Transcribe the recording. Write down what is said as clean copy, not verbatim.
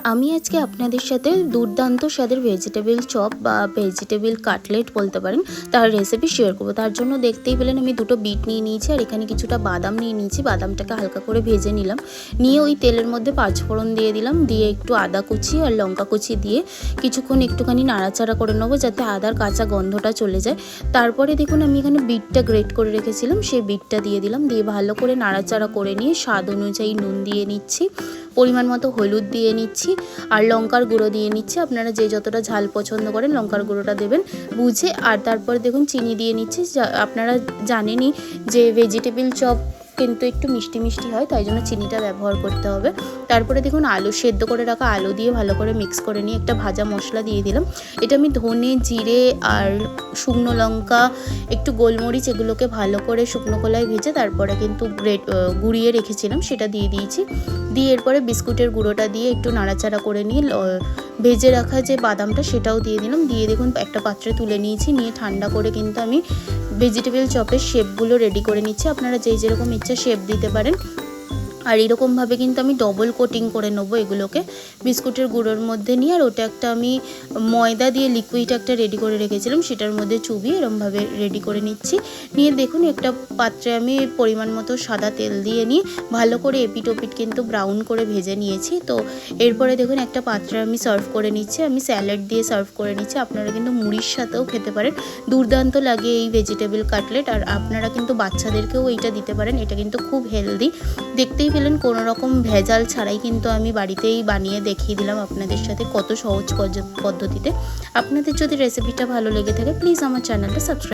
আমি আজকে আপনাদের সাথে দুর্দান্ত স্বাদের ভেজিটেবল চপ বা ভেজিটেবল কাটলেট বলতে পারেন তার রেসিপি শেয়ার করব। তার জন্য দেখতেই পেলেন আমি দুটো বিট নিয়ে নিয়েছি আর এখানে কিছুটা বাদাম নিয়ে নিয়েছি। বাদামটাকে হালকা করে ভেজে নিলাম, নিয়ে ওই তেলের মধ্যে পাঁচফোড়ন দিয়ে দিলাম, দিয়ে একটু আদা কুচি আর লঙ্কা কুচি দিয়ে কিছুক্ষণ একটুখানি নাড়াচাড়া করে নেবো যাতে আদার কাঁচা গন্ধটা চলে যায়। তারপরে দেখুন আমি এখানে বিটটা গ্রেট করে রেখেছিলাম, সেই বিটটা দিয়ে দিলাম, দিয়ে ভালো করে নাড়াচাড়া করে নিয়ে স্বাদ অনুযায়ী নুন দিয়ে নিচ্ছি, পরিমাণ মতো হলুদ দিয়ে নিচ্ছি আর লঙ্কার গুঁড়ো দিয়ে নিচ্ছি। আপনারা যে যতটা ঝাল পছন্দ করেন লঙ্কার গুঁড়োটা দেবেন বুঝে। আর তারপরে দেখুন চিনি দিয়ে নিচ্ছি। আপনারা জানেনই যে ভেজিটেবল চপ কিন্তু একটু মিষ্টি মিষ্টি হয়, তাই জন্য চিনিটা ব্যবহার করতে হবে। তারপরে দেখুন আলু সেদ্ধ করে রাখা আলু দিয়ে ভালো করে মিক্স করে নিয়ে একটা ভাজা মশলা দিয়ে দিলাম। এটা আমি ধনে জিরে আর শুকনো লঙ্কা একটু গোলমরিচ এগুলোকে ভালো করে শুকনো কলায় ভেজে তারপরে কিন্তু গুঁড়িয়ে রেখেছিলাম, সেটা দিয়ে দিয়েছি। দিয়ে এরপরে বিস্কুটের গুঁড়োটা দিয়ে একটু নাড়াচাড়া করে নিয়ে ভেজে রাখা যে বাদামটা সেটাও দিয়ে দিলাম। দিয়ে দেখুন একটা পাত্রে তুলে নিয়েছি, নিয়ে ঠান্ডা করে কিন্তু আমি ভেজিটেবল চপের শেপগুলো রেডি করে নিচ্ছি। আপনারা যেরকম ইচ্ছা শেপ দিতে পারেন। আর এরকমভাবে কিন্তু আমি ডবল কোটিং করে নেবো এগুলোকে বিস্কুটের গুঁড়োর মধ্যে নিয়ে। আর ওটা একটা আমি ময়দা দিয়ে লিকুইড একটা রেডি করে রেখেছিলাম, সেটার মধ্যে চুবিয়ে এরমভাবে রেডি করে নিচ্ছি। নিয়ে দেখুন একটা পাত্রে আমি পরিমাণ মতো সাদা তেল দিয়ে নিয়ে ভালো করে এপিট ওপিট কিন্তু ব্রাউন করে ভেজে নিয়েছি। তো এরপরে দেখুন একটা পাত্রে আমি সার্ভ করে নিচ্ছি, আমি স্যালাড দিয়ে সার্ভ করে নিচ্ছি। আপনারা কিন্তু মুড়ির সাথেও খেতে পারেন, দুর্দান্ত লাগে এই ভেজিটেবল কাটলেট। আর আপনারা কিন্তু বাচ্চাদেরকেও এইটা দিতে পারেন, এটা কিন্তু খুব হেলদি। দেখতেই পেলেন কোনো রকম ভেজাল ছাড়াই কিন্তু আমি বাড়িতেই বানিয়ে দেখিয়ে দিলাম আপনাদের সাথে কত সহজ পদ্ধতিতে। আপনাদের যদি রেসিপিটা ভালো লেগে থাকে প্লিজ আমার চ্যানেলটা সাবস্ক্রাইব